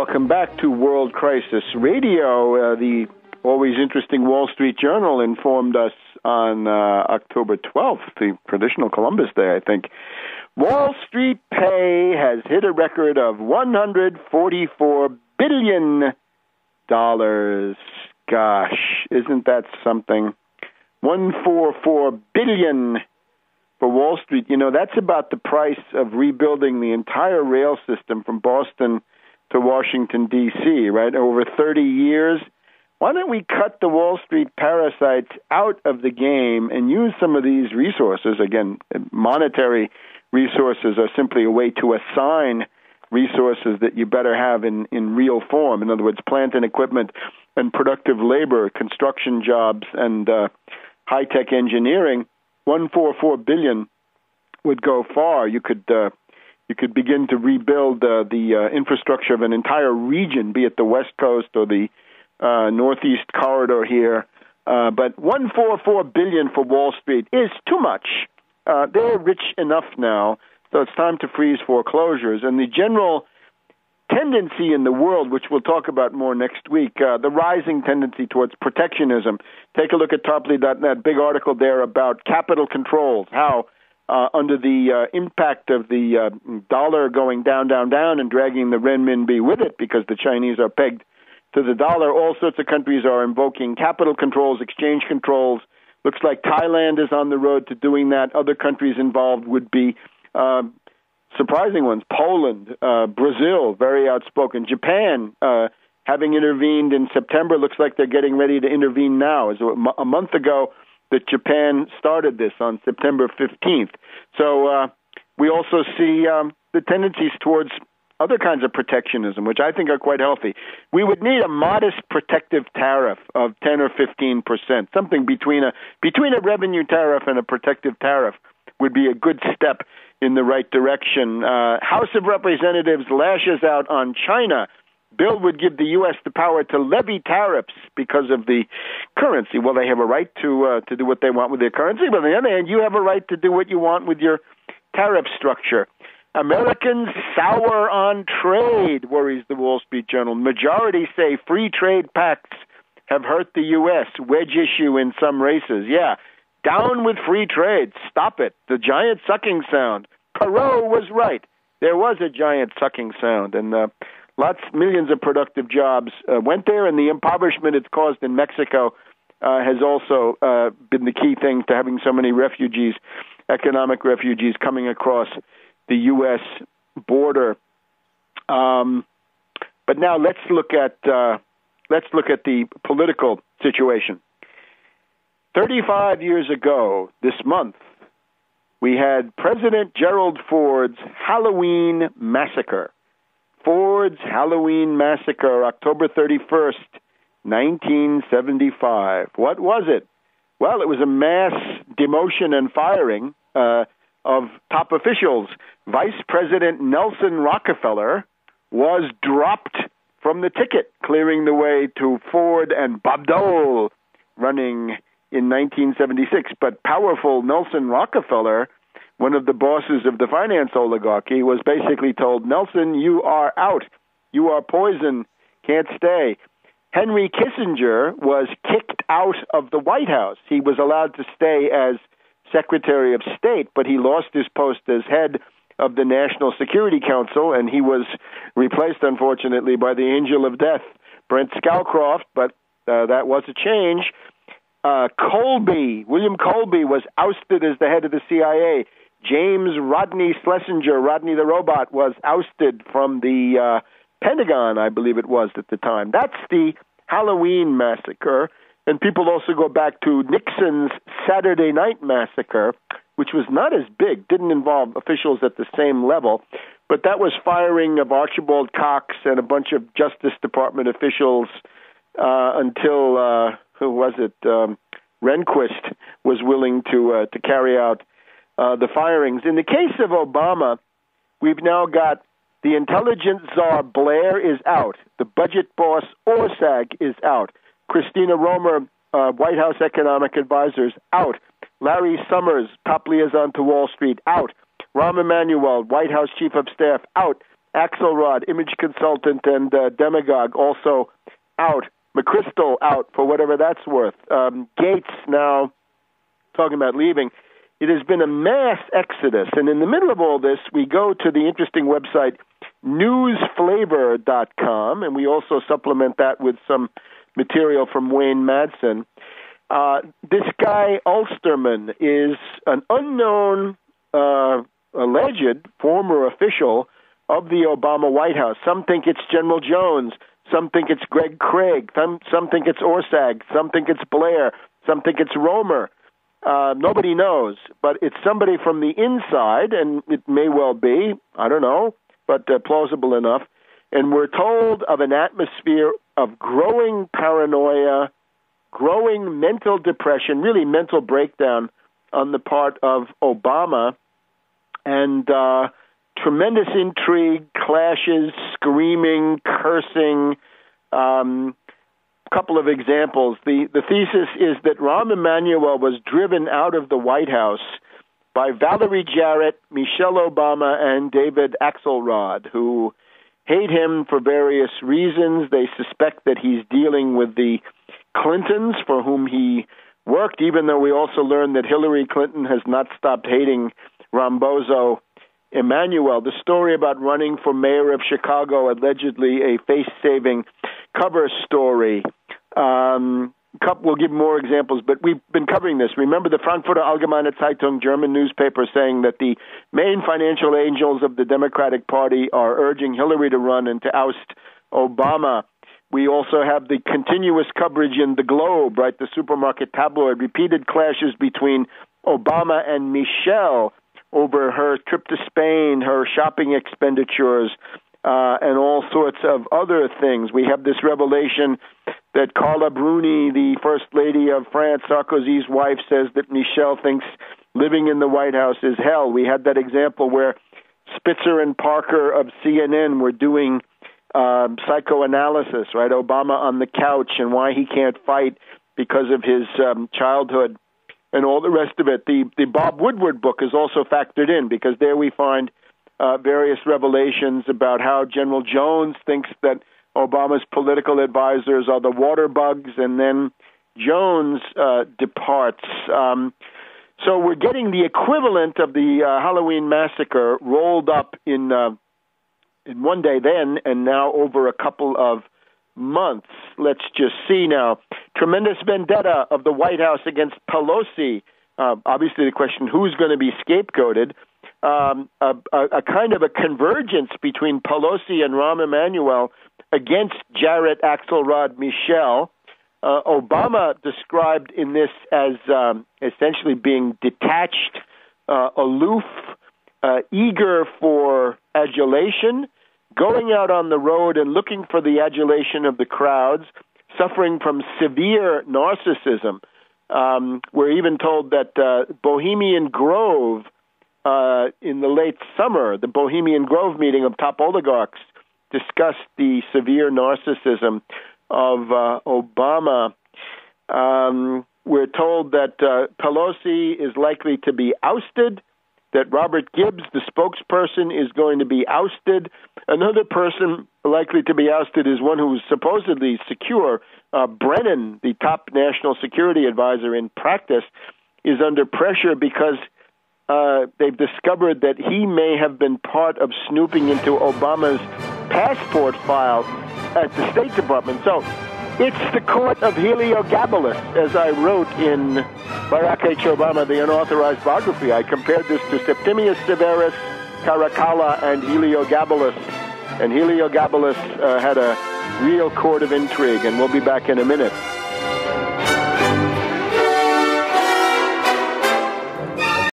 welcome back to World Crisis Radio. The always interesting Wall Street Journal informed us on October 12th, the traditional Columbus Day, I think. Wall Street pay has hit a record of $144 billion. Gosh, isn't that something? $144 billion for Wall Street. You know, that's about the price of rebuilding the entire rail system from Boston to Washington, D.C., right? Over 30 years. Why don't we cut the Wall Street parasites out of the game and use some of these resources? Again, monetary resources are simply a way to assign resources that you better have in real form. In other words, plant and equipment and productive labor, construction jobs, and high-tech engineering. $144 billion would go far. You could begin to rebuild the infrastructure of an entire region, be it the West Coast or the Northeast corridor here. But $144 billion for Wall Street is too much. They're rich enough now, so it's time to freeze foreclosures. And the general tendency in the world, which we'll talk about more next week, the rising tendency towards protectionism. Take a look at Tarpley.net, big article there about capital controls, how under the impact of the dollar going down, and dragging the renminbi with it because the Chinese are pegged to the dollar, all sorts of countries are invoking capital controls, exchange controls. Looks like Thailand is on the road to doing that. Other countries involved would be surprising ones. Poland, Brazil, very outspoken. Japan, having intervened in September, looks like they're getting ready to intervene now. As a month ago that Japan started this on September 15th. So we also see the tendencies towards other kinds of protectionism, which I think are quite healthy. We would need a modest protective tariff of 10 or 15%. Something between a revenue tariff and a protective tariff would be a good step in the right direction. House of Representatives lashes out on China. Bill would give the U.S. the power to levy tariffs because of the currency. Well, they have a right to do what they want with their currency, but on the other hand, you have a right to do what you want with your tariff structure. Americans sour on trade, worries the Wall Street Journal. Majority say free trade pacts have hurt the U.S. Wedge issue in some races. Yeah, down with free trade. Stop it. The giant sucking sound. Perot was right. There was a giant sucking sound, and millions of productive jobs went there, and the impoverishment it's caused in Mexico has also been the key thing to having so many refugees, economic refugees, coming across the U.S. border. But now let's look at the political situation. 35 years ago this month, we had President Gerald Ford's Halloween massacre. Ford's Halloween massacre, October 31st, 1975. What was it? Well, it was a mass demotion and firing of top officials. Vice President Nelson Rockefeller was dropped from the ticket, clearing the way to Ford and Bob Dole running in 1976. But powerful Nelson Rockefeller, one of the bosses of the finance oligarchy, was basically told, Nelson, you are out. You are poison. Can't stay. Henry Kissinger was kicked out of the White House. He was allowed to stay as Secretary of State, but he lost his post as head of the National Security Council, and he was replaced, unfortunately, by the angel of death, Brent Scowcroft, but that was a change. William Colby was ousted as the head of the CIA. James Rodney Schlesinger, Rodney the Robot, was ousted from the Pentagon, I believe it was at the time. That's the Halloween massacre. And people also go back to Nixon's Saturday Night Massacre, which was not as big, didn't involve officials at the same level, but that was firing of Archibald Cox and a bunch of Justice Department officials until, Rehnquist was willing to carry out the firings. In the case of Obama, we've now got the intelligence czar Blair is out. The budget boss Orszag is out. Christina Romer, White House economic advisors, out. Larry Summers, top liaison to Wall Street, out. Rahm Emanuel, White House chief of staff, out. Axelrod, image consultant and demagogue, also out. McChrystal out for whatever that's worth. Gates now talking about leaving. It has been a mass exodus. And in the middle of all this, we go to the interesting website newsflavor.com, and we also supplement that with some material from Wayne Madsen. This guy, Ulsterman, is an unknown, alleged former official of the Obama White House. Some think it's General Jones. Some think it's Greg Craig. Some think it's Orsag. Some think it's Blair. Some think it's Romer. Nobody knows. But it's somebody from the inside, and it may well be. I don't know, but plausible enough. And we're told of an atmosphere of growing paranoia, growing mental depression, really mental breakdown on the part of Obama, and tremendous intrigue, clashes, screaming, cursing. Couple of examples. The thesis is that Rahm Emanuel was driven out of the White House by Valerie Jarrett, Michelle Obama, and David Axelrod, who hate him for various reasons. They suspect that he's dealing with the Clintons, for whom he worked, even though we also learned that Hillary Clinton has not stopped hating Rambozo Emanuel. The story about running for mayor of Chicago, allegedly a face-saving cover story. We'll give more examples, but we've been covering this. Remember the Frankfurter Allgemeine Zeitung, German newspaper, saying that the main financial angels of the Democratic Party are urging Hillary to run and to oust Obama. We also have the continuous coverage in the Globe, right, the supermarket tabloid, repeated clashes between Obama and Michelle over her trip to Spain, her shopping expenditures, and all sorts of other things. We have this revelation that Carla Bruni, the First Lady of France, Sarkozy's wife, says that Michelle thinks living in the White House is hell. We had that example where Spitzer and Parker of CNN were doing psychoanalysis, right? Obama on the couch and why he can't fight because of his childhood and all the rest of it. The Bob Woodward book is also factored in because there we find various revelations about how General Jones thinks that Obama's political advisors are the water bugs, and then Jones departs. So we're getting the equivalent of the Halloween massacre rolled up in one day then, and now over a couple of months. Let's just see now. Tremendous vendetta of the White House against Pelosi. Obviously the question, who's going to be scapegoated? A kind of a convergence between Pelosi and Rahm Emanuel against Jarrett, Axelrod, Michelle. Obama described in this as essentially being detached, aloof, eager for adulation, going out on the road and looking for the adulation of the crowds, suffering from severe narcissism. We're even told that Bohemian Grove, in the late summer, the Bohemian Grove meeting of top oligarchs discussed the severe narcissism of Obama. We're told that Pelosi is likely to be ousted, that Robert Gibbs, the spokesperson, is going to be ousted. Another person likely to be ousted is one who's supposedly secure. Brennan, the top national security advisor in practice, is under pressure because they've discovered that he may have been part of snooping into Obama's passport file at the State Department. So it's the court of Heliogabalus, as I wrote in Barack H. Obama, the unauthorized biography. I compared this to Septimius Severus, Caracalla, and Heliogabalus. And Heliogabalus had a real court of intrigue, and we'll be back in a minute.